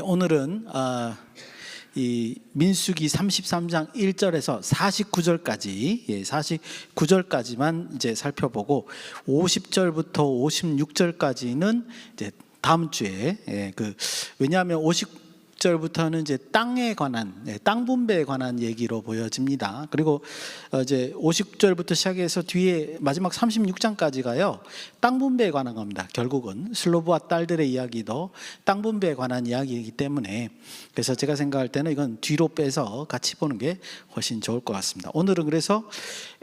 오늘은 이 민수기 33장 1절에서 49절까지 49절까지만 이제 살펴보고 50절부터 56절까지는 이제 다음 주에 왜냐하면 50절부터는 이제 땅에 관한 땅 분배에 관한 얘기로 보여집니다. 그리고 이제 50절부터 시작해서 뒤에 마지막 36장까지가요 땅 분배에 관한 겁니다. 결국은 슬로브와 딸들의 이야기도 땅 분배에 관한 이야기이기 때문에 그래서 제가 생각할 때는 이건 뒤로 빼서 같이 보는 게 훨씬 좋을 것 같습니다. 오늘은 그래서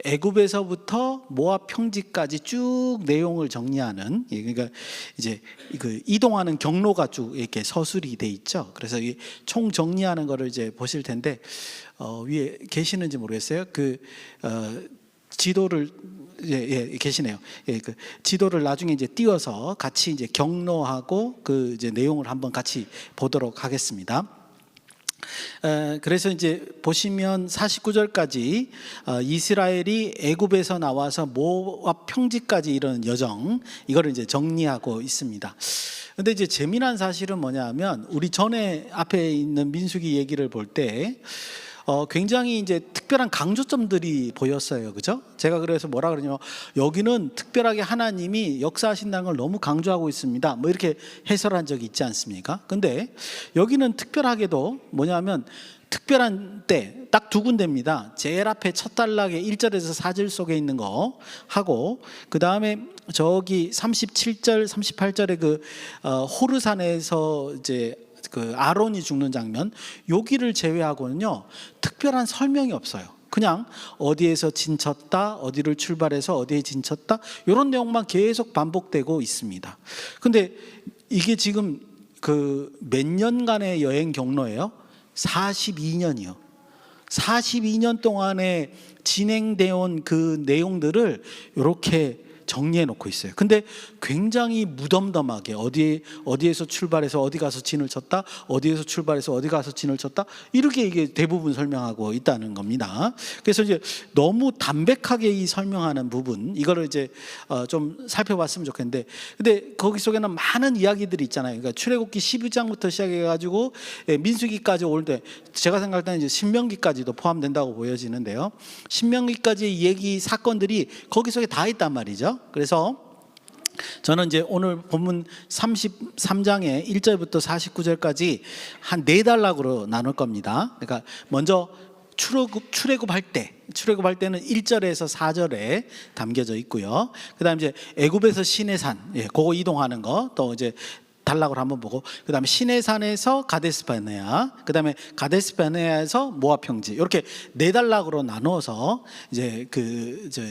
애굽에서부터 모압 평지까지 쭉 내용을 정리하는, 그러니까 이제 그 이동하는 경로가 쭉 이렇게 서술이 돼 있죠. 그래서 이 총 정리하는 거를 이제 보실 텐데 위에 계시는지 모르겠어요. 지도를 계시네요. 그 지도를 나중에 이제 띄워서 같이 이제 경로하고 그 이제 내용을 한번 같이 보도록 하겠습니다. 그래서 이제 보시면 49절까지 이스라엘이 애굽에서 나와서 모압 평지까지 이런 여정, 이거를 이제 정리하고 있습니다. 근데 이제 재미난 사실은 뭐냐면 우리 전에 앞에 있는 민수기 얘기를 볼 때 굉장히 이제 특별한 강조점들이 보였어요. 그죠? 제가 그래서 뭐라 그러냐면 여기는 특별하게 하나님이 역사하신다는 걸 너무 강조하고 있습니다. 뭐 이렇게 해설한 적이 있지 않습니까? 근데 여기는 특별하게도 뭐냐면 특별한 때 딱 두 군데입니다. 제일 앞에 첫 단락의 1절에서 4절 속에 있는 거 하고 그 다음에 저기 37절, 38절의 호르산에서 이제 아론이 죽는 장면, 여기를 제외하고는요 특별한 설명이 없어요. 그냥 어디에서 진쳤다, 어디를 출발해서 어디에 진쳤다, 이런 내용만 계속 반복되고 있습니다. 근데 이게 지금 몇 년간의 여행 경로예요? 42년이요. 42년 동안에 진행되어 온 그 내용들을 이렇게 정리해 놓고 있어요. 근데 굉장히 무덤덤하게 어디에서 출발해서 어디 가서 진을 쳤다, 어디에서 출발해서 어디 가서 진을 쳤다, 이렇게 이게 대부분 설명하고 있다는 겁니다. 그래서 이제 너무 담백하게 이 설명하는 부분, 이거를 이제 좀 살펴봤으면 좋겠는데, 근데 거기 속에는 많은 이야기들이 있잖아요. 그러니까 출애굽기 12장부터 시작해가지고 민수기까지 올 때 제가 생각할 때는 이제 신명기까지도 포함된다고 보여지는데요. 신명기까지의 얘기 사건들이 거기 속에 다 있단 말이죠. 그래서 저는 이제 오늘 본문 33장의 1절부터 49절까지 한 4단락으로 나눌 겁니다. 그러니까 먼저 출애굽할 때는 1절에서 4절에 담겨져 있고요. 그다음에 이제 애굽에서 시내산, 그거 이동하는 거, 또 이제 단락을 한번 보고, 그 다음에 시내산에서 가데스바네아, 그 다음에 가데스바네아에서 모압 평지, 이렇게 4단락으로 나누어서 이제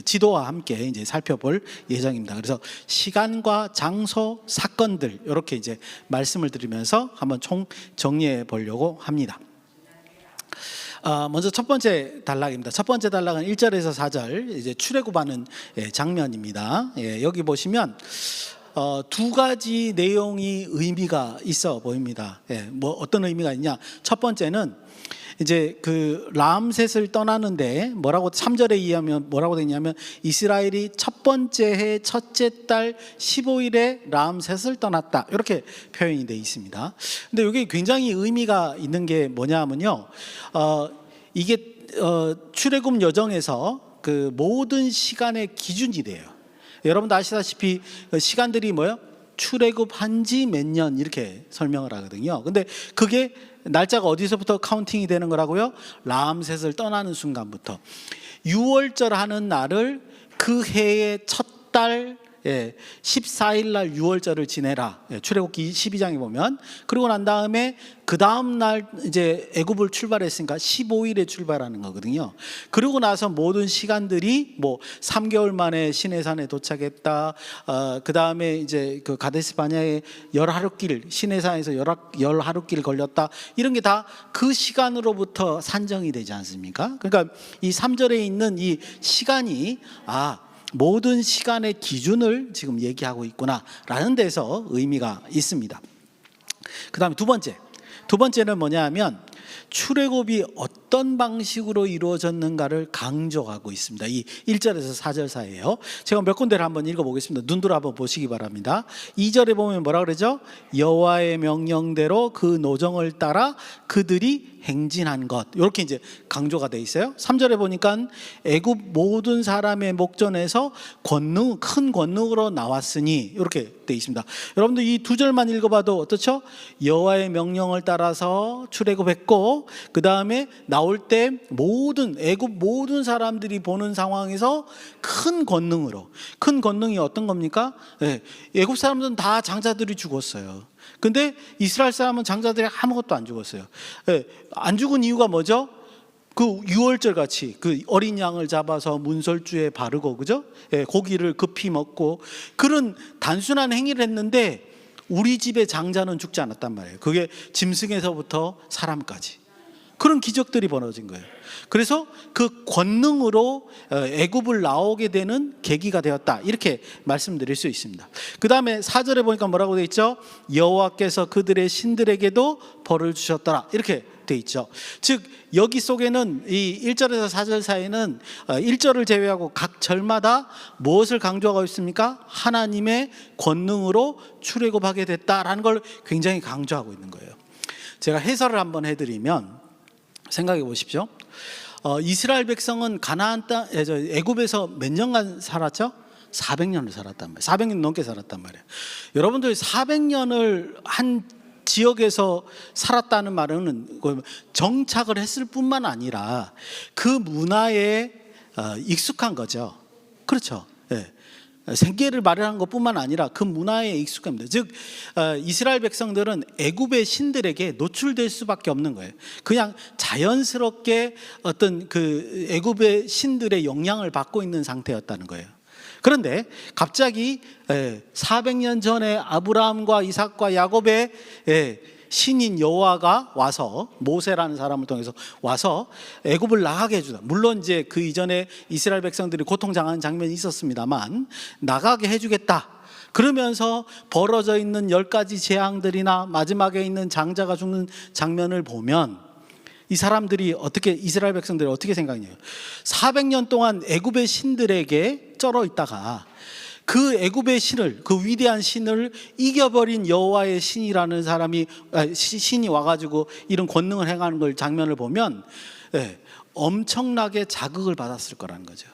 지도와 함께 이제 살펴볼 예정입니다. 그래서 시간과 장소, 사건들 이렇게 이제 말씀을 드리면서 한번 총 정리해 보려고 합니다. 먼저 첫 번째 단락입니다. 첫 번째 단락은 1절에서 4절 이제 출애굽하는 장면입니다. 여기 보시면 두 가지 내용이 의미가 있어 보입니다. 뭐 어떤 의미가 있냐? 첫 번째는 이제 라암셋을 떠나는데 뭐라고 3절에 의하면 뭐라고 되냐면 이스라엘이 첫 번째 해 첫째 달 15일에 라암셋을 떠났다, 이렇게 표현이 되어 있습니다. 근데 이게 굉장히 의미가 있는 게 뭐냐면요, 이게 출애굽 여정에서 모든 시간의 기준이 돼요. 여러분도 아시다시피 시간들이 뭐예요? 출애굽한 지 몇 년 이렇게 설명을 하거든요. 근데 그게 날짜가 어디서부터 카운팅이 되는 거라고요? 라암셋을 떠나는 순간부터 6월절 하는 날을 그 해의 첫 달 14일 날 6월절을 지내라. 출애굽기 12장에 보면. 그리고 난 다음에 그 다음 날 이제 애굽을 출발했으니까 15일에 출발하는 거거든요. 그리고 나서 모든 시간들이 뭐 3개월 만에 시내산에 도착했다. 그 다음에 이제 가데스바냐에 10하루길, 시내산에서 10하루길 걸렸다. 이런 게 다 그 시간으로부터 산정이 되지 않습니까? 그러니까 이 3절에 있는 이 시간이 모든 시간의 기준을 지금 얘기하고 있구나라는 데서 의미가 있습니다. 그 다음에 두 번째는 뭐냐 하면 출애굽이 어떤 방식으로 이루어졌는가를 강조하고 있습니다. 이 1절에서 4절 사이에요. 제가 몇 군데를 한번 읽어보겠습니다. 눈으로 한번 보시기 바랍니다. 2절에 보면 뭐라 그러죠? 여호와의 명령대로 그 노정을 따라 그들이 행진한 것, 이렇게 이제 강조가 돼 있어요. 3절에 보니까 애굽 모든 사람의 목전에서 큰 권능으로 나왔으니, 이렇게 돼 있습니다. 여러분들 이 두 절만 읽어봐도 어떻죠? 여호와의 명령을 따라서 출애굽했고, 그 다음에 나올 때 애굽 모든 사람들이 보는 상황에서 큰 권능이 어떤 겁니까? 애굽 사람들은 다 장자들이 죽었어요. 근데 이스라엘 사람은 장자들이 아무것도 안 죽었어요. 안 죽은 이유가 뭐죠? 그 유월절 같이 그 어린 양을 잡아서 문설주에 바르고, 그죠? 고기를 급히 먹고, 그런 단순한 행위를 했는데 우리 집의 장자는 죽지 않았단 말이에요. 그게 짐승에서부터 사람까지. 그런 기적들이 벌어진 거예요. 그래서 그 권능으로 애굽을 나오게 되는 계기가 되었다, 이렇게 말씀드릴 수 있습니다. 그 다음에 4절에 보니까 뭐라고 되어 있죠? 여호와께서 그들의 신들에게도 벌을 주셨더라, 이렇게 되어 있죠. 즉 여기 속에는 이 1절에서 4절 사이에는 1절을 제외하고 각 절마다 무엇을 강조하고 있습니까? 하나님의 권능으로 출애굽하게 됐다라는 걸 굉장히 강조하고 있는 거예요. 제가 해설을 한번 해드리면, 생각해 보십시오. 이스라엘 백성은 가나안 땅, 애굽에서 몇 년간 살았죠? 400년을 살았단 말이에요. 400년 넘게 살았단 말이에요. 여러분들 400년을 한 지역에서 살았다는 말은 정착을 했을 뿐만 아니라 그 문화에 익숙한 거죠. 그렇죠? 생계를 마련한 것뿐만 아니라 그 문화에 익숙합니다. 즉 이스라엘 백성들은 애굽의 신들에게 노출될 수밖에 없는 거예요. 그냥 자연스럽게 어떤 그 애굽의 신들의 영향을 받고 있는 상태였다는 거예요. 그런데 갑자기 400년 전에 아브라함과 이삭과 야곱의 신인 여호와가 와서, 모세라는 사람을 통해서 와서 애굽을 나가게 해주다. 물론 이제 그 이전에 이스라엘 백성들이 고통당하는 장면이 있었습니다만, 나가게 해주겠다. 그러면서 벌어져 있는 10가지 재앙들이나 마지막에 있는 장자가 죽는 장면을 보면 이 사람들이 이스라엘 백성들이 어떻게 생각해요? 400년 동안 애굽의 신들에게 쩔어 있다가 그 애굽의 신을, 그 위대한 신을 이겨버린 여호와의 신이라는 신이 와가지고 이런 권능을 행하는 걸, 장면을 보면 엄청나게 자극을 받았을 거라는 거죠.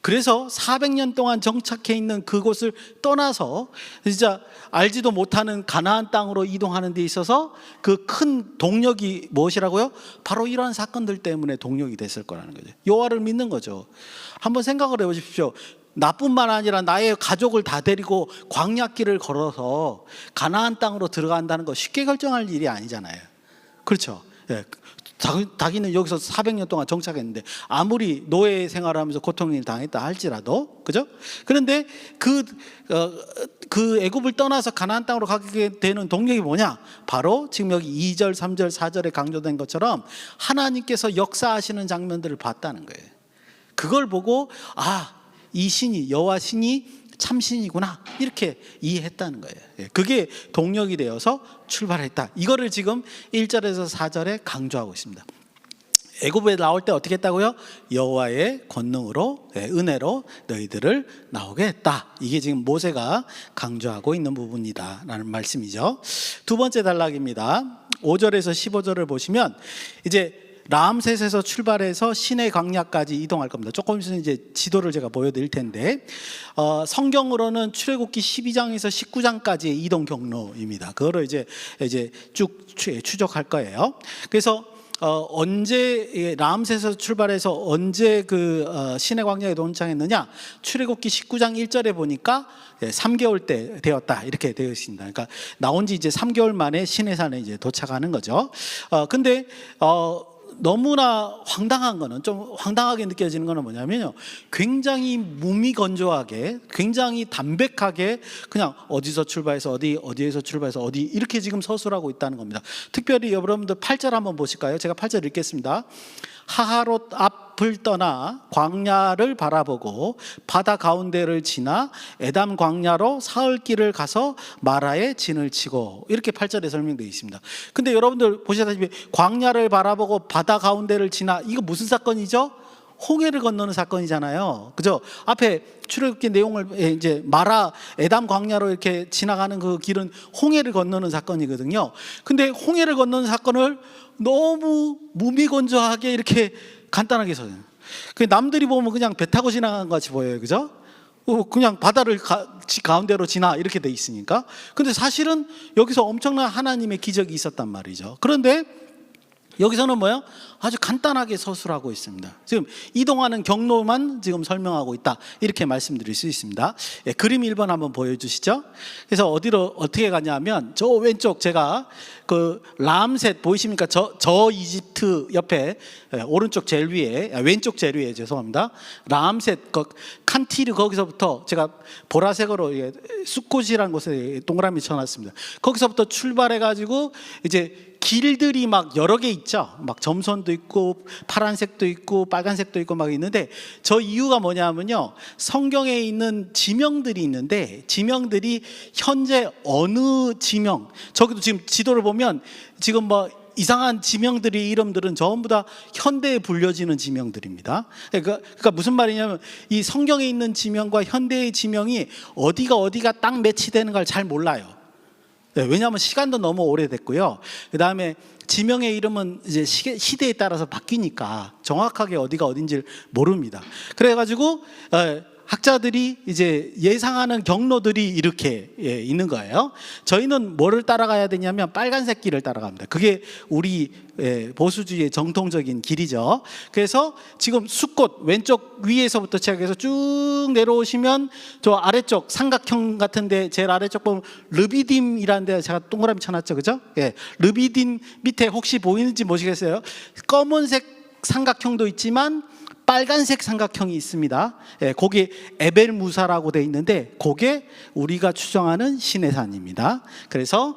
그래서 400년 동안 정착해 있는 그곳을 떠나서 진짜 알지도 못하는 가나안 땅으로 이동하는 데 있어서 그 큰 동력이 무엇이라고요? 바로 이러한 사건들 때문에 동력이 됐을 거라는 거죠. 여호와를 믿는 거죠. 한번 생각을 해보십시오. 나뿐만 아니라 나의 가족을 다 데리고 광야길을 걸어서 가나안 땅으로 들어간다는 거 쉽게 결정할 일이 아니잖아요. 그렇죠? 자기는 여기서 400년 동안 정착했는데 아무리 노예 생활하면서 고통을 당했다 할지라도, 그죠? 그런데 그 애굽을 떠나서 가나안 땅으로 가게 되는 동력이 뭐냐? 바로 지금 여기 2절, 3절, 4절에 강조된 것처럼 하나님께서 역사하시는 장면들을 봤다는 거예요. 그걸 보고 이 신이, 여호와 신이 참신이구나, 이렇게 이해했다는 거예요. 그게 동력이 되어서 출발했다. 이거를 지금 1절에서 4절에 강조하고 있습니다. 애굽에 나올 때 어떻게 했다고요? 여호와의 권능으로, 은혜로 너희들을 나오게 했다. 이게 지금 모세가 강조하고 있는 부분이다 라는 말씀이죠. 두 번째 단락입니다. 5절에서 15절을 보시면 이제 라암셋에서 출발해서 시내 광야까지 이동할 겁니다. 조금 있으면 이제 지도를 제가 보여드릴 텐데, 성경으로는 출애굽기 12장에서 19장까지의 이동 경로입니다. 그거를 이제 쭉 추적할 거예요. 그래서 언제 라암셋에서 출발해서 언제 시내 광야에 도착했느냐? 출애굽기 19장 1절에 보니까 3개월 때 되었다, 이렇게 되어 있습니다. 그러니까 나온 지 이제 3개월 만에 시내산에 이제 도착하는 거죠. 근데 너무나 황당한 거는, 좀 황당하게 느껴지는 거는 뭐냐면요, 굉장히 무미건조하게, 굉장히 담백하게 그냥 어디서 출발해서 어디에서 출발해서 어디, 이렇게 지금 서술하고 있다는 겁니다. 특별히 여러분들 8절 한번 보실까요? 제가 8절 읽겠습니다. 하하롯 앞을 떠나 광야를 바라보고 바다 가운데를 지나 에담 광야로 사흘 길을 가서 마라에 진을 치고, 이렇게 8절에 설명되어 있습니다. 근데 여러분들 보시다시피 광야를 바라보고 바다 가운데를 지나, 이거 무슨 사건이죠? 홍해를 건너는 사건이잖아요. 그죠? 앞에 출애굽기 내용을 이제 마라 에담 광야로 이렇게 지나가는 그 길은 홍해를 건너는 사건이거든요. 근데 홍해를 건너는 사건을 너무 무미건조하게 이렇게 간단하게 써요. 남들이 보면 그냥 배 타고 지나간 것 같이 보여요. 그죠? 그냥 바다를 가운데로 지나 이렇게 돼 있으니까. 근데 사실은 여기서 엄청난 하나님의 기적이 있었단 말이죠. 그런데 여기서는 뭐요? 아주 간단하게 서술하고 있습니다. 지금 이동하는 경로만 지금 설명하고 있다, 이렇게 말씀드릴 수 있습니다. 예, 그림 1번 한번 보여주시죠. 그래서 어디로 어떻게 가냐면 저 왼쪽, 제가 그 람셋 보이십니까? 저 이집트 옆에, 오른쪽 제일 위에, 왼쪽 제일 위에, 죄송합니다. 람셋 그 칸티르, 거기서부터 제가 보라색으로 숫꽃이라는 곳에 동그라미 쳐놨습니다. 거기서부터 출발해 가지고 이제 길들이 막 여러 개 있죠. 막 점선도 있고 파란색도 있고 빨간색도 있고 막 있는데, 저 이유가 뭐냐면요, 성경에 있는 지명들이 있는데 지명들이 현재 어느 지명, 저기도 지금 지도를 보면 지금 뭐 이상한 지명들의 이름들은 전부 다 현대에 불려지는 지명들입니다. 그러니까 무슨 말이냐면 이 성경에 있는 지명과 현대의 지명이 어디가 딱 매치되는 걸 잘 몰라요. 네, 왜냐하면 시간도 너무 오래됐고요. 그 다음에 지명의 이름은 이제 시대에 따라서 바뀌니까 정확하게 어디가 어딘지를 모릅니다. 그래가지고 학자들이 이제 예상하는 경로들이 이렇게 있는 거예요. 저희는 뭐를 따라가야 되냐면 빨간색 길을 따라갑니다. 그게 우리 보수주의의 정통적인 길이죠. 그래서 지금 숫꽃 왼쪽 위에서부터 시작해서 쭉 내려오시면 저 아래쪽 삼각형 같은데 제일 아래쪽 보면 르비딤이라는 데 제가 동그라미 쳐놨죠, 그죠? 예, 르비딤 밑에 혹시 보이는지 모르겠어요. 검은색 삼각형도 있지만 빨간색 삼각형이 있습니다. 거기 에벨무사라고 되어 있는데 그게 우리가 추정하는 시내산입니다. 그래서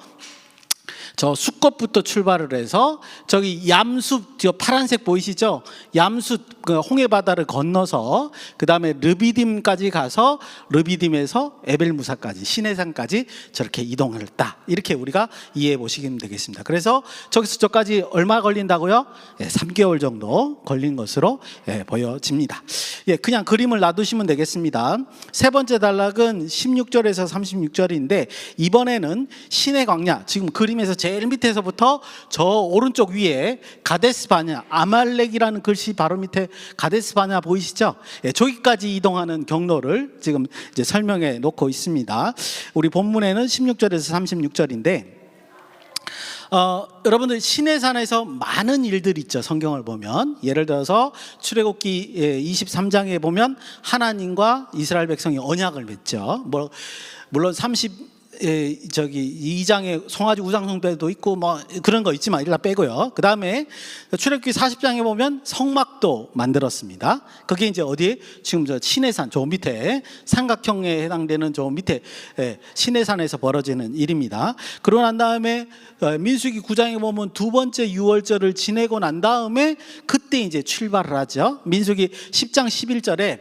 저 숫꽃부터 출발을 해서 저기 얌숲, 저 파란색 보이시죠? 얌숲, 그 홍해 바다를 건너서 그 다음에 르비딤까지 가서 르비딤에서 에벨무사까지, 시내산까지 저렇게 이동을 했다, 이렇게 우리가 이해해 보시면 되겠습니다. 그래서 저기서 저까지 얼마 걸린다고요? 3개월 정도 걸린 것으로 보여집니다. 그냥 그림을 놔두시면 되겠습니다. 세 번째 단락은 16절에서 36절인데 이번에는 시내 광야, 지금 그림에서 제일 밑에서부터 저 오른쪽 위에 가데스 바냐, 아말렉이라는 글씨 바로 밑에 가데스 바냐 보이시죠? 저기까지 이동하는 경로를 지금 이제 설명해 놓고 있습니다. 우리 본문에는 16절에서 36절인데 여러분들 시내산에서 많은 일들이 있죠. 성경을 보면 예를 들어서 출애굽기 23장에 보면 하나님과 이스라엘 백성이 언약을 맺죠. 물론 2장에 송아지 우상숭배도 있고 뭐 그런 거 있지만 일단 빼고요. 그 다음에 출애굽기 40장에 보면 성막도 만들었습니다. 그게 이제 어디에? 지금 저 시내산 저 밑에 삼각형에 해당되는 저 밑에 시내산에서 벌어지는 일입니다. 그러고 난 다음에 민수기 9장에 보면 두 번째 유월절을 지내고 난 다음에 그때 이제 출발을 하죠. 민수기 10장 11절에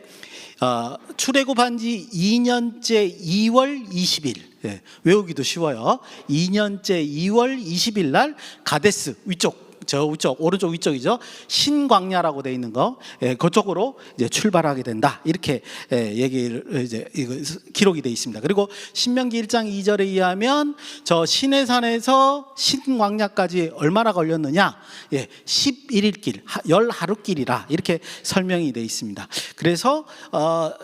출애굽한 지 2년째 2월 20일, 외우기도 쉬워요. 2년째 2월 20일 날 가데스 위쪽, 저 위쪽, 오른쪽 위쪽이죠. 신광야라고 돼 있는 거, 그쪽으로 이제 출발하게 된다, 이렇게 얘기를 이제 기록이 돼 있습니다. 그리고 신명기 1장 2절에 의하면 저 시내산에서 신광야까지 얼마나 걸렸느냐? 11일길, 10하루길이라 이렇게 설명이 돼 있습니다. 그래서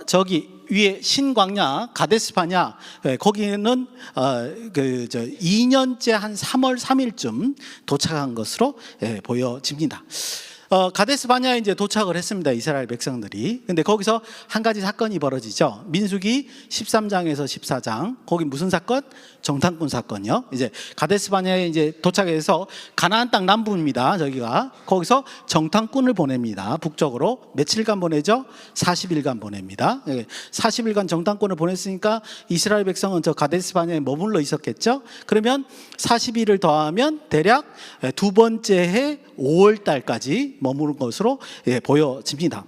저기 위에 신광야 가데스 바냐, 거기는 2년째 한 3월 3일쯤 도착한 것으로 보여집니다. 가데스 바냐에 이제 도착을 했습니다, 이스라엘 백성들이. 근데 거기서 한 가지 사건이 벌어지죠. 민수기 13장에서 14장, 거기 무슨 사건? 정탐꾼 사건이요. 이제 가데스 바냐에 이제 도착해서 가나안 땅 남부입니다. 저기가 거기서 정탐꾼을 보냅니다. 북쪽으로 며칠간 보내죠? 40일간 보냅니다. 40일간 정탐꾼을 보냈으니까 이스라엘 백성은 저 가데스 바냐에 머물러 있었겠죠. 그러면 40일을 더하면 대략 두 번째 해 5월 달까지 머무른 것으로 보여집니다.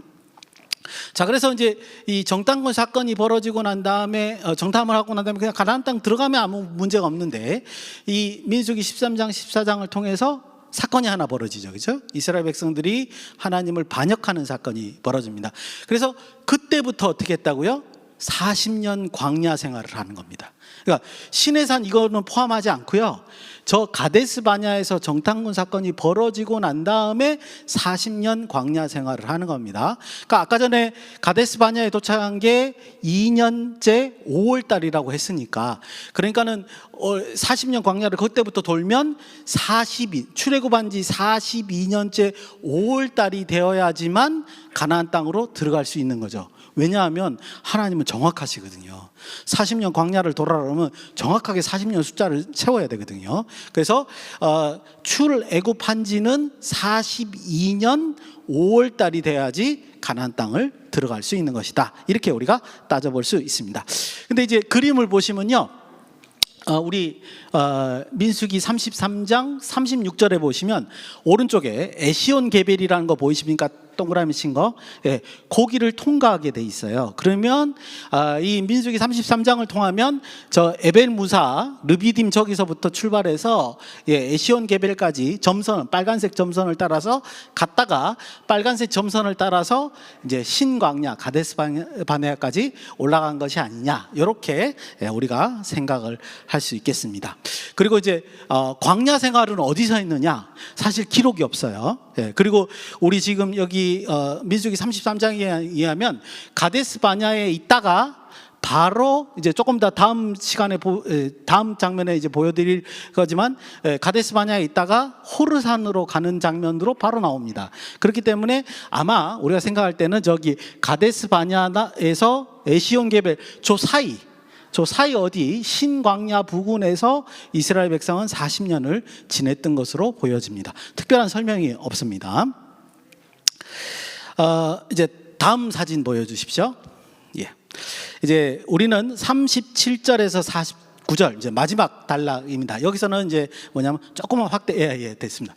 자, 그래서 이제 이 정탐꾼 사건이 벌어지고 난 다음에 정탐을 하고 난 다음에 그냥 가나안 땅 들어가면 아무 문제가 없는데, 이 민수기 13장 14장을 통해서 사건이 하나 벌어지죠, 그렇죠? 이스라엘 백성들이 하나님을 반역하는 사건이 벌어집니다. 그래서 그때부터 어떻게 했다고요? 40년 광야 생활을 하는 겁니다. 그러니까 시내산 이거는 포함하지 않고요, 저 가데스 바냐에서 정탐꾼 사건이 벌어지고 난 다음에 40년 광야 생활을 하는 겁니다. 그러니까 아까 전에 가데스 바냐에 도착한 게 2년째 5월 달이라고 했으니까, 그러니까는 40년 광야를 그때부터 돌면 출애굽한 지 42년째 5월 달이 되어야지만 가나안 땅으로 들어갈 수 있는 거죠. 왜냐하면 하나님은 정확하시거든요. 40년 광야를 돌아오면 정확하게 40년 숫자를 채워야 되거든요. 그래서 출애굽한 지는 42년 5월 달이 돼야지 가나안 땅을 들어갈 수 있는 것이다, 이렇게 우리가 따져볼 수 있습니다. 근데 이제 그림을 보시면요, 우리 민수기 33장 36절에 보시면 오른쪽에 에시온 게벨이라는 거 보이십니까? 동그라미 친 거, 거기를 통과하게 돼 있어요. 그러면 이 민수기 33장을 통하면 저 에벨 무사 르비딤 저기서부터 출발해서 에시온 게벨까지 점선, 빨간색 점선을 따라서 갔다가 빨간색 점선을 따라서 이제 신광야 가데스 바네아까지 올라간 것이 아니냐, 이렇게 우리가 생각을 할 수 있겠습니다. 그리고 이제 광야 생활은 어디서 했느냐? 사실 기록이 없어요. 그리고 우리 지금 여기 민수기 33장에 의하면 가데스 바냐에 있다가 바로 이제 조금 더 다음 시간에 다음 장면에 이제 보여드릴 거지만, 가데스 바냐에 있다가 호르산으로 가는 장면으로 바로 나옵니다. 그렇기 때문에 아마 우리가 생각할 때는 저기 가데스 바냐에서 에시온 게벨 저 사이 어디 신광야 부근에서 이스라엘 백성은 40년을 지냈던 것으로 보여집니다. 특별한 설명이 없습니다. 이제 다음 사진 보여주십시오. 이제 우리는 37절에서 49절 이제 마지막 단락입니다. 여기서는 이제 뭐냐면 조금만 확대, 됐습니다.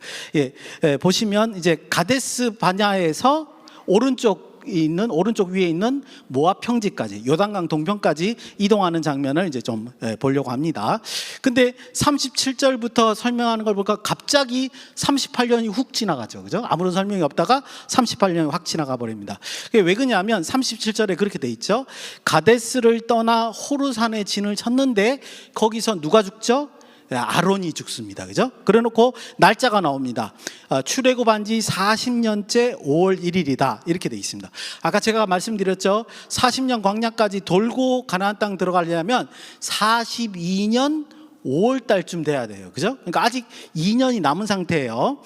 보시면 이제 가데스 바냐에서 오른쪽 위에 있는 모압 평지까지, 요단강 동편까지 이동하는 장면을 이제 좀 보려고 합니다. 근데 37절부터 설명하는 걸 보니까 갑자기 38년이 훅 지나가죠, 그죠? 아무런 설명이 없다가 38년이 확 지나가 버립니다. 그게 왜 그러냐면 37절에 그렇게 돼 있죠. 가데스를 떠나 호르산에 진을 쳤는데 거기서 누가 죽죠? 아론이 죽습니다, 그죠? 그래 놓고 날짜가 나옵니다. 출애굽한 지 40년째 5월 1일이다 이렇게 돼 있습니다. 아까 제가 말씀드렸죠, 40년 광야까지 돌고 가나안 땅 들어가려면 42년 5월 달쯤 돼야 돼요, 그죠? 그러니까 아직 2년이 남은 상태예요.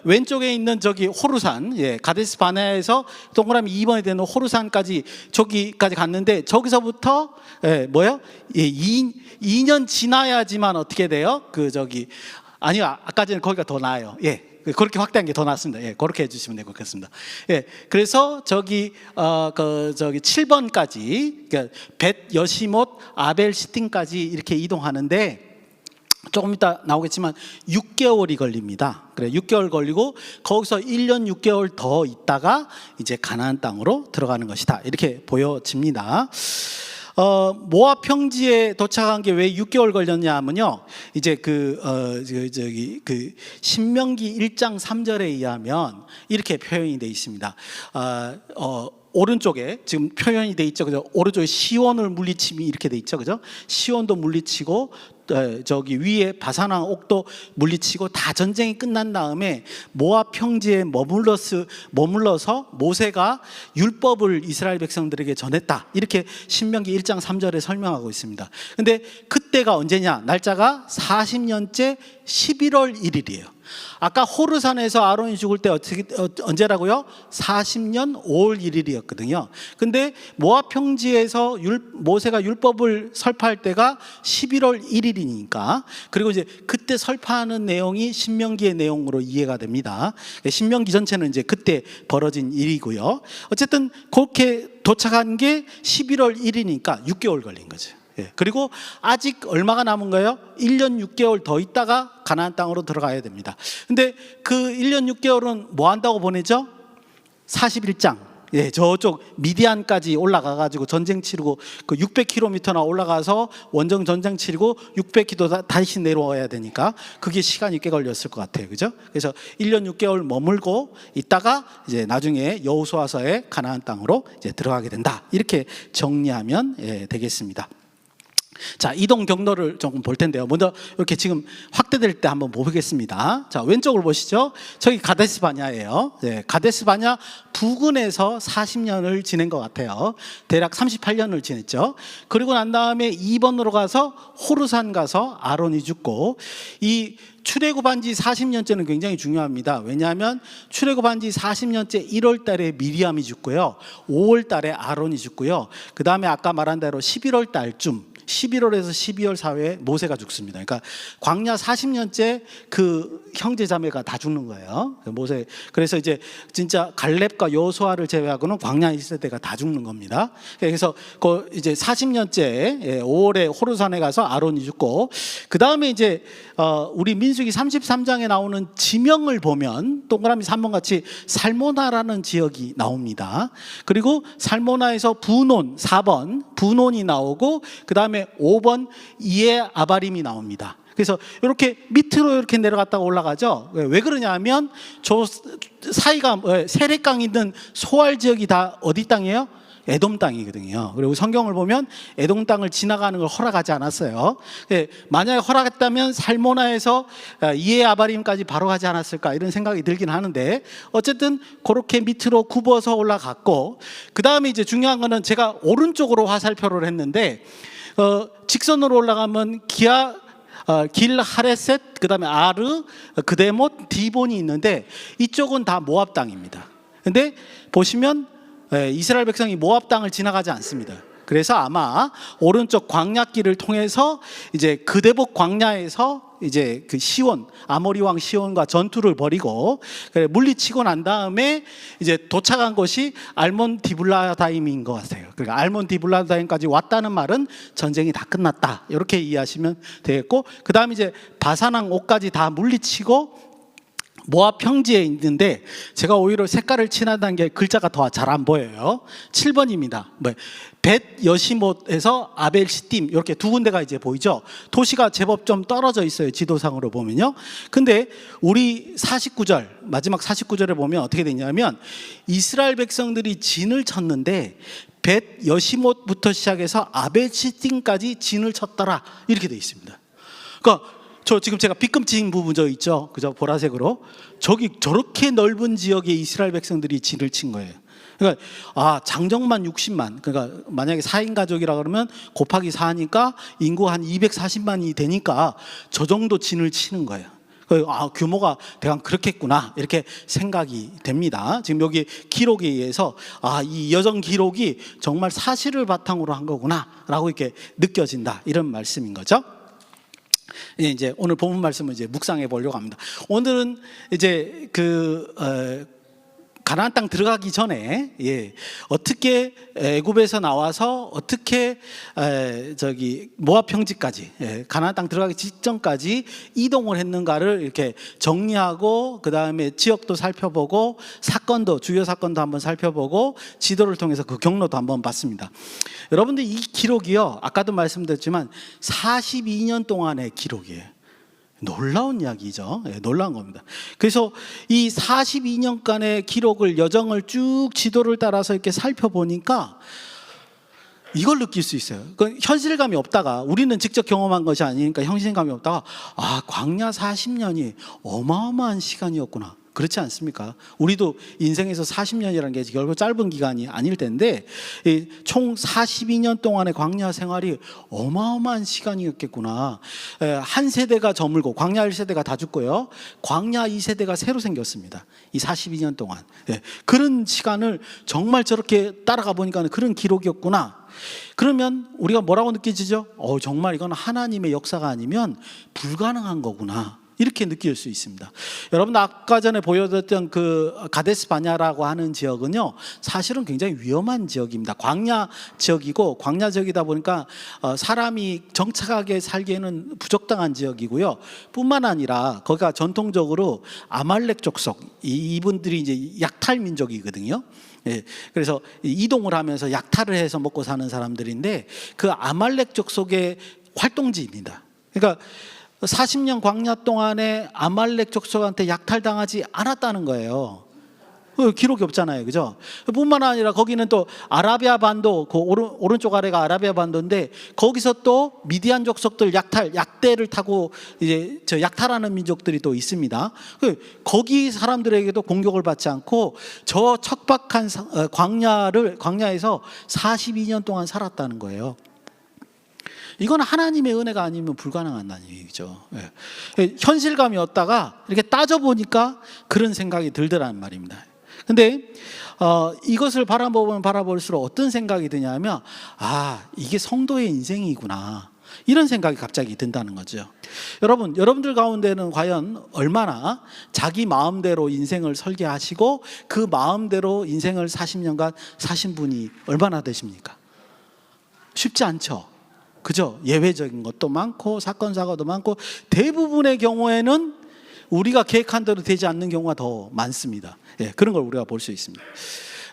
왼쪽에 있는 저기 호르산, 가데스 바네아에서 동그라미 2번에 되는 호르산까지 저기까지 갔는데, 저기서부터 2년 지나야지만 어떻게 돼요? 아니요, 아까 전에 거기가 더 나아요. 그렇게 확대한 게 더 낫습니다. 그렇게 해주시면 될 것 같습니다. 그래서 저기 7번까지, 그러니까 벳 여시못 아벨 시팅까지 이렇게 이동하는데, 조금 이따 나오겠지만 6개월이 걸립니다. 그래, 6개월 걸리고 거기서 1년 6개월 더 있다가 이제 가나안 땅으로 들어가는 것이다, 이렇게 보여집니다. 모압 평지에 도착한 게 왜 6개월 걸렸냐 하면요, 이제 신명기 1장 3절에 의하면 이렇게 표현이 되어 있습니다. 오른쪽에 지금 표현이 돼 있죠, 그죠? 오른쪽에 시온을 물리침이 이렇게 돼 있죠, 그죠? 시온도 물리치고 저기 위에 바산왕 옥도 물리치고 다 전쟁이 끝난 다음에 모압 평지에 머물러서 모세가 율법을 이스라엘 백성들에게 전했다, 이렇게 신명기 1장 3절에 설명하고 있습니다. 근데 그때가 언제냐? 날짜가 40년째 11월 1일이에요. 아까 호르산에서 아론이 죽을 때 언제라고요? 40년 5월 1일이었거든요. 근데 모압 평지에서 모세가 율법을 설파할 때가 11월 1일이니까, 그리고 이제 그때 설파하는 내용이 신명기의 내용으로 이해가 됩니다. 신명기 전체는 이제 그때 벌어진 일이고요. 어쨌든 그렇게 도착한 게 11월 1일이니까 6개월 걸린 거죠. 예. 그리고 아직 얼마가 남은 거예요? 1년 6개월 더 있다가 가나안 땅으로 들어가야 됩니다. 근데 그 1년 6개월은 뭐 한다고 보내죠? 41장. 예, 저쪽 미디안까지 올라가 가지고 전쟁 치르고 그 600km나 올라가서 원정 전쟁 치르고 600km 다시 내려와야 되니까 그게 시간이 꽤 걸렸을 것 같아요. 그죠? 그래서 1년 6개월 머물고 있다가 이제 나중에 여호수아서의 가나안 땅으로 이제 들어가게 된다. 이렇게 정리하면 되겠습니다. 자, 이동 경로를 조금 볼 텐데요. 먼저 이렇게 지금 확대될 때 한번 보겠습니다. 자, 왼쪽을 보시죠. 저기 가데스 바냐예요. 가데스 바냐 부근에서 40년을 지낸 것 같아요. 대략 38년을 지냈죠. 그리고 난 다음에 2번으로 가서 호르산 가서 아론이 죽고, 이 출애굽한 지 40년째는 굉장히 중요합니다. 왜냐하면 출애굽한 지 40년째 1월 달에 미리암이 죽고요, 5월 달에 아론이 죽고요, 그 다음에 아까 말한 대로 11월 달쯤 11월에서 12월 사이에 모세가 죽습니다. 그러니까 광야 40년째 그 형제 자매가 다 죽는 거예요. 모세. 그래서 이제 진짜 갈렙과 여호수아를 제외하고는 광야 1세대가 다 죽는 겁니다. 그래서 그 이제 40년째 5월에 호르산에 가서 아론이 죽고, 그 다음에 이제 우리 민수기 33장에 나오는 지명을 보면 동그라미 3번 같이 살모나라는 지역이 나옵니다. 그리고 살모나에서 부논 4번 부논이 나오고, 그 다음에 5번 이에 아바림이 나옵니다. 그래서 이렇게 밑으로 이렇게 내려갔다가 올라가죠. 왜 그러냐 하면 저 사이가 세렛강 있는 소알 지역이 다 어디 땅이에요? 에돔 땅이거든요. 그리고 성경을 보면 에돔 땅을 지나가는 걸 허락하지 않았어요. 만약에 허락했다면 살모나에서 이에 아바림까지 바로 가지 않았을까, 이런 생각이 들긴 하는데, 어쨌든 그렇게 밑으로 굽어서 올라갔고, 그 다음에 이제 중요한 거는 제가 오른쪽으로 화살표를 했는데, 직선으로 올라가면 길 하레셋, 그 다음에 아르, 그데못, 디본이 있는데 이쪽은 다 모압 땅입니다. 근데 보시면 이스라엘 백성이 모압 땅을 지나가지 않습니다. 그래서 아마 오른쪽 광야길을 통해서 이제 그데봇 광야에서 이제 그 시온, 아모리 왕 시온과 전투를 벌이고 물리치고 난 다음에 이제 도착한 곳이 알몬 디블라다임인 것 같아요. 그러니까 알몬 디블라다임까지 왔다는 말은 전쟁이 다 끝났다, 이렇게 이해하시면 되겠고, 그 다음에 이제 바산왕 옥까지 다 물리치고 모압 평지에 있는데, 제가 오히려 색깔을 칠하는 게 글자가 더 잘 안 보여요. 7번입니다. 벳 여시못에서 아벨 시딤, 이렇게 두 군데가 이제 보이죠. 도시가 제법 좀 떨어져 있어요, 지도상으로 보면요. 근데 우리 49절, 마지막 49절에 보면 어떻게 되냐면, 이스라엘 백성들이 진을 쳤는데 벳 여시못부터 시작해서 아벨 시딤까지 진을 쳤더라, 이렇게 돼 있습니다. 그러니까 저 지금 제가 빗금친 부분 저 있죠, 그죠? 보라색으로. 저기 저렇게 넓은 지역에 이스라엘 백성들이 진을 친 거예요. 그러니까 장정만 60만, 그러니까 만약에 4인 가족이라 그러면 곱하기 4니까 인구 한 240만이 되니까 저 정도 진을 치는 거예요. 규모가 대강 그렇겠구나, 이렇게 생각이 됩니다. 지금 여기 기록에 의해서 이 여정 기록이 정말 사실을 바탕으로 한 거구나 라고 이렇게 느껴진다, 이런 말씀인 거죠. 이제 오늘 본문 말씀을 이제 묵상해 보려고 합니다. 오늘은 이제 가나안 땅 들어가기 전에 어떻게 애굽에서 나와서 어떻게 모압 평지까지, 가나안 땅 들어가기 직전까지 이동을 했는가를 이렇게 정리하고, 그 다음에 지역도 살펴보고, 사건도, 주요 사건도 한번 살펴보고, 지도를 통해서 그 경로도 한번 봤습니다. 여러분들, 이 기록이요, 아까도 말씀드렸지만 42년 동안의 기록이에요. 놀라운 이야기죠. 놀라운 겁니다. 그래서 이 42년간의 기록을, 여정을 쭉 지도를 따라서 이렇게 살펴보니까 이걸 느낄 수 있어요. 현실감이 없다가, 우리는 직접 경험한 것이 아니니까 현실감이 없다가, 광야 40년이 어마어마한 시간이었구나, 그렇지 않습니까? 우리도 인생에서 40년이라는 게 결국 짧은 기간이 아닐 텐데, 총 42년 동안의 광야 생활이 어마어마한 시간이었겠구나. 한 세대가 저물고, 광야 1세대가 다 죽고요, 광야 2세대가 새로 생겼습니다, 이 42년 동안. 그런 시간을 정말 저렇게 따라가 보니까 그런 기록이었구나. 그러면 우리가 뭐라고 느끼지죠? 정말 이건 하나님의 역사가 아니면 불가능한 거구나 이렇게 느낄 수 있습니다. 여러분, 아까 전에 보여드렸던 그 가데스 바냐라고 하는 지역은요, 사실은 굉장히 위험한 지역입니다. 광야 지역이고, 광야 지역이다 보니까 사람이 정착하게 살기에는 부적당한 지역이고요. 뿐만 아니라 거기가 전통적으로 아말렉 족속, 이분들이 이제 약탈 민족이거든요. 예, 그래서 이동을 하면서 약탈을 해서 먹고 사는 사람들인데, 그 아말렉 족속의 활동지입니다. 그러니까 40년 광야 동안에 아말렉 족속한테 약탈당하지 않았다는 거예요. 기록이 없잖아요, 그죠? 뿐만 아니라 거기는 또 아라비아 반도, 그 오른쪽 아래가 아라비아 반도인데, 거기서 또 미디안 족속들 약대를 타고 이제 약탈하는 민족들이 또 있습니다. 거기 사람들에게도 공격을 받지 않고 저 척박한 광야에서 42년 동안 살았다는 거예요. 이건 하나님의 은혜가 아니면 불가능한 얘기죠. 예. 현실감이었다가 이렇게 따져보니까 그런 생각이 들더라는 말입니다. 근데 이것을 바라볼수록 어떤 생각이 드냐면, 이게 성도의 인생이구나, 이런 생각이 갑자기 든다는 거죠. 여러분들 가운데는 과연 얼마나 자기 마음대로 인생을 설계하시고 그 마음대로 인생을 40년간 사신 분이 얼마나 되십니까? 쉽지 않죠. 그죠? 예외적인 것도 많고 사건 사고도 많고, 대부분의 경우에는 우리가 계획한 대로 되지 않는 경우가 더 많습니다. 예, 그런 걸 우리가 볼 수 있습니다.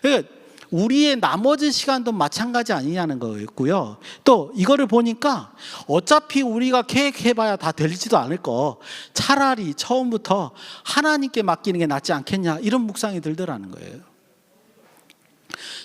그러니까 우리의 나머지 시간도 마찬가지 아니냐는 거였고요. 또 이거를 보니까 어차피 우리가 계획해봐야 다 되지도 않을 거, 차라리 처음부터 하나님께 맡기는 게 낫지 않겠냐, 이런 묵상이 들더라는 거예요.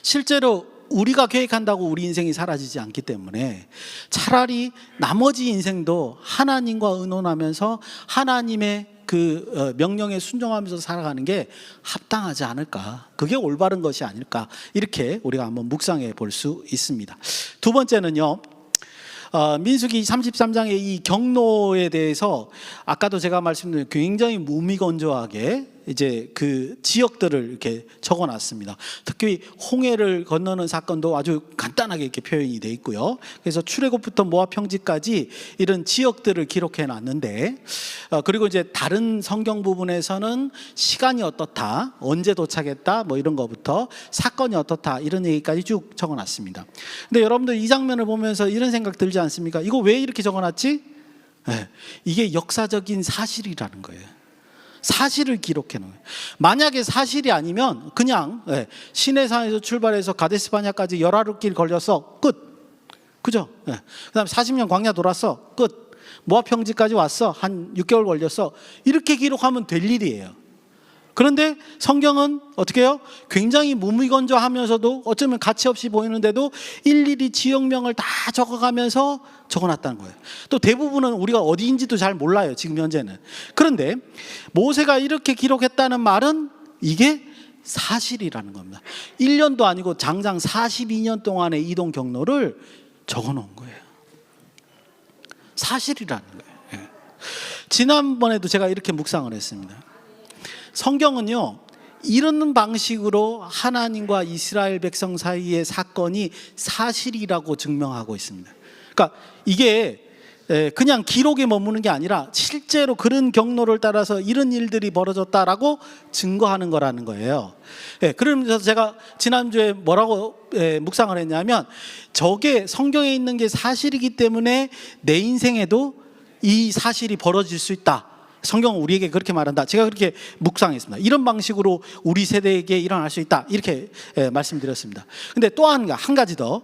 실제로 우리가 계획한다고 우리 인생이 사라지지 않기 때문에 차라리 나머지 인생도 하나님과 의논하면서 하나님의 그 명령에 순종하면서 살아가는 게 합당하지 않을까, 그게 올바른 것이 아닐까, 이렇게 우리가 한번 묵상해 볼 수 있습니다. 두 번째는요, 민수기 33장의 이 경로에 대해서 아까도 제가 말씀드린 굉장히 무미건조하게 이제 그 지역들을 이렇게 적어놨습니다. 특히 홍해를 건너는 사건도 아주 간단하게 이렇게 표현이 돼 있고요. 그래서 출애굽부터 모압 평지까지 이런 지역들을 기록해 놨는데, 그리고 이제 다른 성경 부분에서는 시간이 어떻다, 언제 도착했다, 뭐 이런 거부터 사건이 어떻다, 이런 얘기까지 쭉 적어놨습니다. 근데 여러분들 이 장면을 보면서 이런 생각 들지 않습니까? 이거 왜 이렇게 적어놨지? 네, 이게 역사적인 사실이라는 거예요. 사실을 기록해 놓은 거예요. 만약에 사실이 아니면 그냥 시내산에서 출발해서 가데스 바냐까지 열하루길 걸려서 끝, 그죠? 그다음에 40년 광야 돌았어, 끝. 모압 평지까지 왔어, 한 6개월 걸렸어, 이렇게 기록하면 될 일이에요. 그런데 성경은 어떻게 해요? 굉장히 무미건조하면서도 어쩌면 가치 없이 보이는데도 일일이 지역명을 다 적어가면서 적어놨다는 거예요. 또 대부분은 우리가 어디인지도 잘 몰라요, 지금 현재는. 그런데 모세가 이렇게 기록했다는 말은 이게 사실이라는 겁니다. 1년도 아니고 장장 42년 동안의 이동 경로를 적어놓은 거예요. 사실이라는 거예요. 지난번에도 제가 이렇게 묵상을 했습니다. 성경은요, 이런 방식으로 하나님과 이스라엘 백성 사이의 사건이 사실이라고 증명하고 있습니다. 그러니까 이게 그냥 기록에 머무는 게 아니라 실제로 그런 경로를 따라서 이런 일들이 벌어졌다라고 증거하는 거라는 거예요. 그러면서 제가 지난주에 뭐라고 묵상을 했냐면, 저게 성경에 있는 게 사실이기 때문에 내 인생에도 이 사실이 벌어질 수 있다, 성경은 우리에게 그렇게 말한다, 제가 그렇게 묵상했습니다. 이런 방식으로 우리 세대에게 일어날 수 있다, 이렇게 말씀드렸습니다. 근데 또 한 가지 더,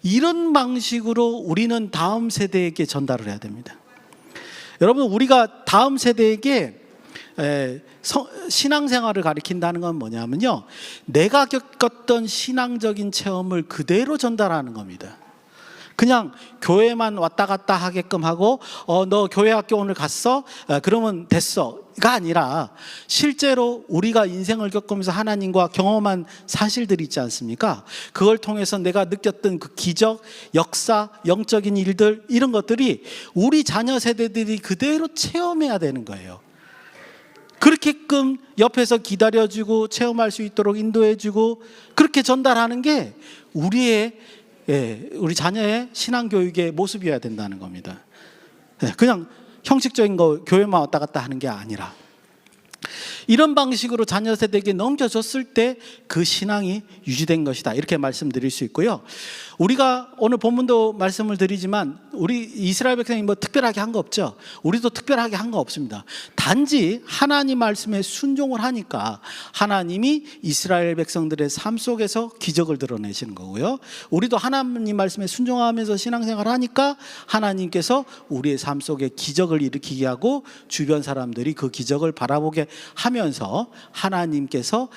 이런 방식으로 우리는 다음 세대에게 전달을 해야 됩니다. 여러분, 우리가 다음 세대에게 신앙생활을 가리킨다는 건 뭐냐면요, 내가 겪었던 신앙적인 체험을 그대로 전달하는 겁니다. 그냥 교회만 왔다 갔다 하게끔 하고 너 교회 학교 오늘 갔어? 그러면 됐어가 아니라, 실제로 우리가 인생을 겪으면서 하나님과 경험한 사실들이 있지 않습니까? 그걸 통해서 내가 느꼈던 그 기적, 역사, 영적인 일들, 이런 것들이 우리 자녀 세대들이 그대로 체험해야 되는 거예요. 그렇게끔 옆에서 기다려주고 체험할 수 있도록 인도해주고, 그렇게 전달하는 게 우리 자녀의 신앙교육의 모습이어야 된다는 겁니다. 그냥 형식적인 거 교회만 왔다 갔다 하는 게 아니라 이런 방식으로 자녀 세대에게 넘겨줬을 때 그 신앙이 유지된 것이다, 이렇게 말씀드릴 수 있고요. 우리가 오늘 본문도 말씀을 드리지만 우리 이스라엘 백성이 뭐 특별하게 한 거 없죠. 우리도 특별하게 한 거 없습니다. 단지 하나님 말씀에 순종을 하니까 하나님이 이스라엘 백성들의 삶 속에서 기적을 드러내시는 거고요. 우리도 하나님 말씀에 순종하면서 신앙생활을 하니까 하나님께서 우리의 삶 속에 기적을 일으키게 하고 주변 사람들이 그 기적을 바라보게 하면서 하나님께서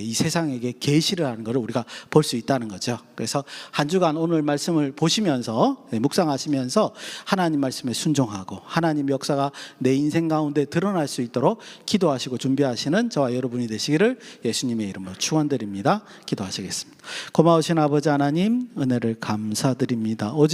이 세상에게 계시를 하는 것을 우리가 볼 수 있다는 거죠. 그래서 한 주간 오늘 말씀을 보시면서 묵상하시면서 하나님 말씀에 순종하고 하나님 역사가 내 인생 가운데 드러날 수 있도록 기도하시고 준비하시는 저와 여러분이 되시기를 예수님의 이름으로 축원드립니다. 기도하시겠습니다. 고마우신 아버지 하나님, 은혜를 감사드립니다. 오직